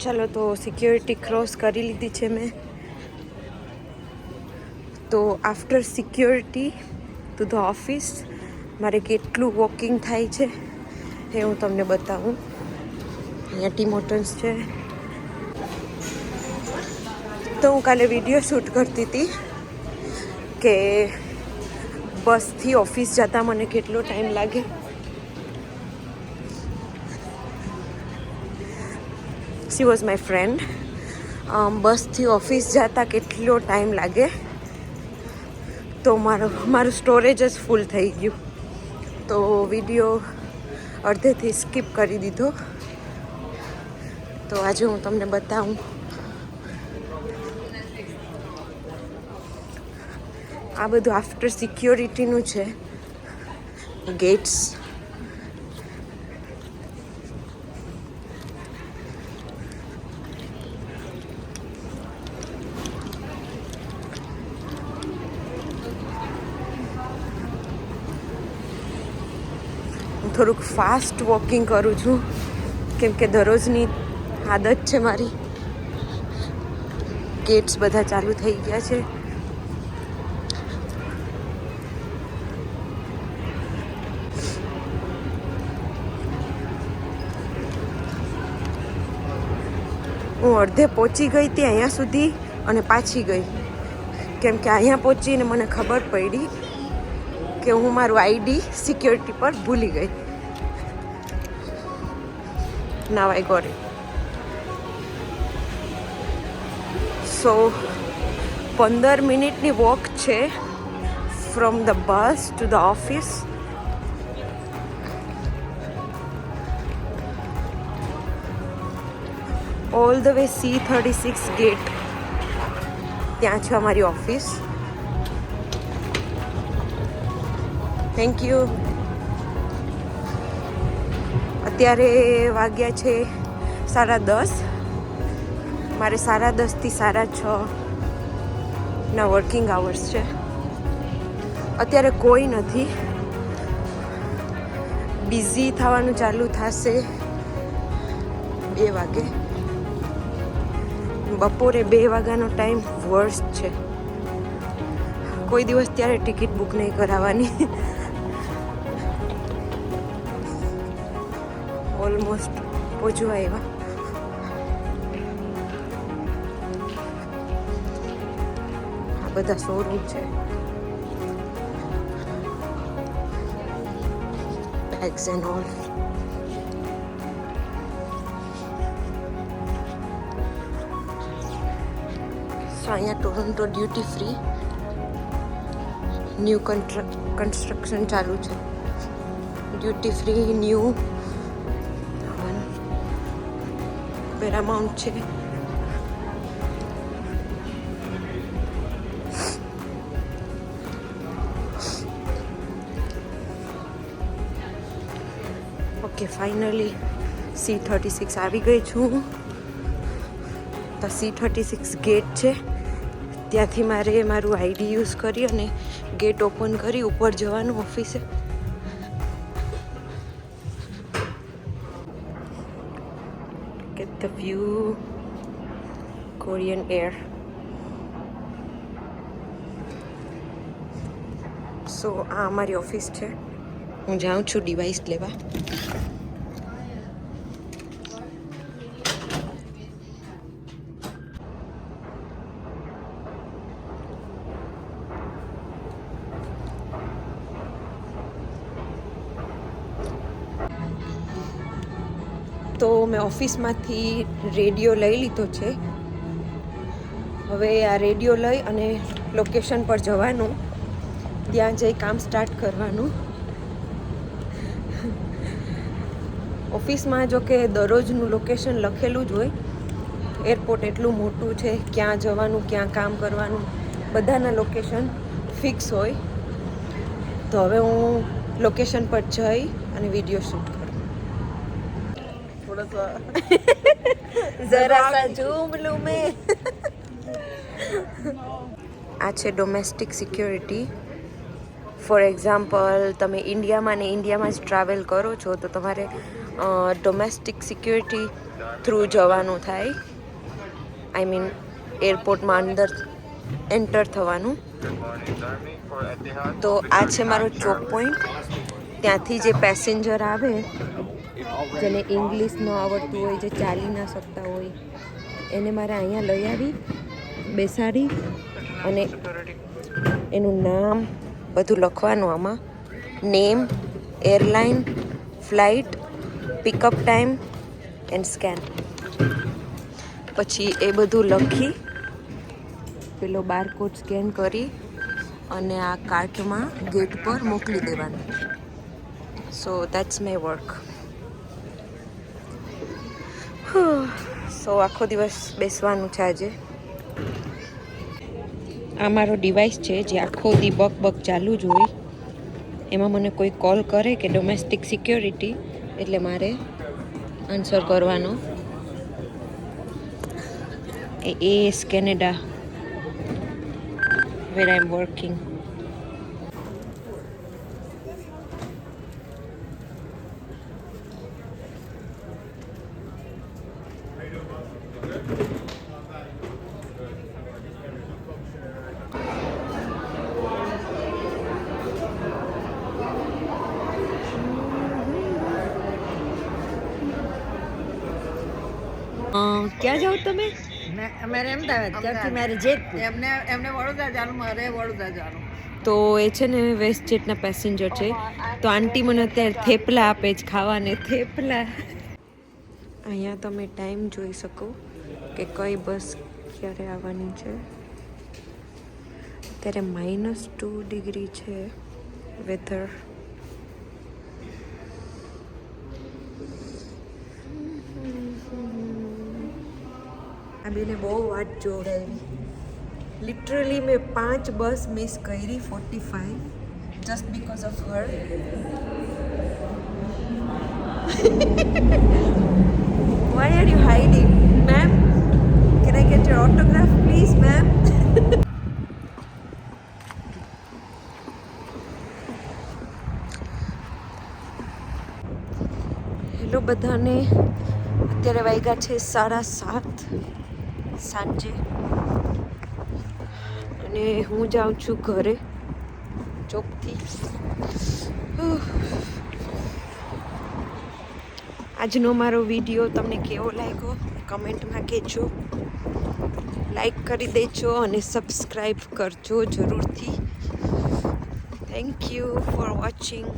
ચાલો તો security cross કરી લીધી છે મેં. તો after security two the office મારે કેટલું વોકિંગ થાય છે એ હું તમને બતાવું. અહીંયા ટી મોટર્સ છે. તો હું કાલે વિડીયો શૂટ કરતી હતી કે બસથી ઓફિસ જતા મને કેટલો ટાઈમ લાગે. She was my friend. બસથી ઓફિસ જતા કેટલો ટાઈમ લાગે. તો મારું સ્ટોરેજ જ ફૂલ થઈ ગયું. તો વિડીયો અડધેથી સ્કીપ કરી દીધો. તો આજે હું તમને બતાવું. આ બધું આફ્ટર સિક્યોરિટીનું છે. ગેટ્સ થોડુંક ફાસ્ટ વોકિંગ કરું છું કેમ કે દરરોજની આદત છે મારી. ગેટ્સ બધા ચાલુ થઈ ગયા છે. હું અડધે પહોંચી ગઈ હતી અહીંયા સુધી અને પાછી ગઈ કેમ કે અહીંયા પહોંચીને મને ખબર પડી કે હું મારું આઈડી સિક્યોરિટી પર ભૂલી ગઈ. Now I got it. So 15 મિનિટની વોક છે from the bus to the office. All the way C36 gate ત્યાં છે અમારી ઓફિસ. Thank you. અત્યારે વાગ્યા છે 10:30. મારે 10:30 થી 6:30 વર્કિંગ આવર્સ છે. અત્યારે કોઈ નથી. બિઝી થવાનું ચાલુ થશે 2 વાગે. બપોરે 2 વાગ્યાનો ટાઈમ વર્સ્ટ છે. કોઈ દિવસ ત્યારે ટિકિટ બુક નહીં કરાવવાની. ઓલમોસ્ટ પહોંચવા આવ્યા. આ બધા શોરૂમ છે. Bags and all. અહીંયા Toronto duty free new construction ચાલુ છે. ડ્યુટી ફ્રી ન્યૂ પેરામાઉન્ટ છે. ઓકે ફાઇનલી C36 આવી ગઈ છું. તો C36 ગેટ છે. ત્યાંથી મારે મારું આઈડી યુઝ કરી અને ગેટ ઓપન કરી ઉપર જવાનું ઓફિસે. Get the view. Korean Air. So આ અમારી ઓફિસ છે. હું જાઉં છું ડિવાઇસ લેવા. તો મેં ઓફિસમાંથી રેડિયો લઈ લીધો છે. હવે આ રેડિયો લઈ અને લોકેશન પર જવાનું. ત્યાં જઈ કામ સ્ટાર્ટ કરવાનું. ઓફિસમાં જો કે દરરોજનું લોકેશન લખેલું જ હોય. એરપોર્ટ એટલું મોટું છે, ક્યાં જવાનું, ક્યાં કામ કરવાનું, બધાના લોકેશન ફિક્સ હોય. તો હવે હું લોકેશન પર જઈ અને વિડીયો શૂટ કરું. જરા સા ઝૂમ લઉં મેં. આ છે ડોમેસ્ટિક સિક્યોરિટી. ફોર એક્ઝામ્પલ તમે ઇન્ડિયામાં જ ટ્રાવેલ કરો છો તો તમારે ડોમેસ્ટિક સિક્યોરિટી થ્રુ જવાનું થાય. આઈ મીન એરપોર્ટમાં અંદર એન્ટર થવાનું. તો આ છે મારો ચોક પોઈન્ટ. ત્યાંથી જે પેસેન્જર આવે જેને ઇંગ્લિશ ન આવડતું હોય, જે ચાલી ના શકતા હોય, એને મારે અહીંયા લઈ આવી બેસાડી અને એનું નામ બધું લખવાનું. આમાં name, airline, flight, pickup time and scan. પછી એ બધું લખી પેલો બારકોડ સ્કેન કરી અને આ કાર્ટમાં ગેટ પર મોકલી દેવાનું. So that's my work. So આખો દિવસ બેસવાનું છે આજે. આ મારો ડિવાઇસ છે જે આખો દી બક ચાલુ જ હોય. એમાં મને કોઈ કોલ કરે કે ડોમેસ્ટિક સિક્યોરિટી, એટલે મારે આન્સર કરવાનો. AS Canada where I'm working. ક્યાં જાઓ તમે? અમારે અમદાવાદ ત્યાંથી મારે જેતપુર. એમને વડોદરા જવાનું, મારે વડોદરા જવાનું. તો એ છે ને વેસ્ટ જેટના પેસેન્જર છે. તો આંટી મને અત્યારે થેપલા આપે જ ખાવાને. થેપલા. અહીંયા તમે ટાઈમ જોઈ શકો કે કઈ બસ ક્યારે આવવાની છે. અત્યારે -2 ડિગ્રી છે વેધર. આ બેને બહુ વાત જોડાવી. લિટરલી મેં 5 બસ મિસ કરી 45 just because of her. Why are you hiding, ma'am? Can I get your autograph, please, ma'am? Hello બધાને. અત્યારે વાગ્યા છે 7:30 સાંજે અને હું જાઉં છું ઘરે ચોકથી. આજનો મારો વિડીયો તમને કેવો લાગ્યો કમેન્ટમાં કહેજો. લાઈક કરી દેજો અને સબસ્ક્રાઈબ કરજો જરૂરથી. Thank you for watching.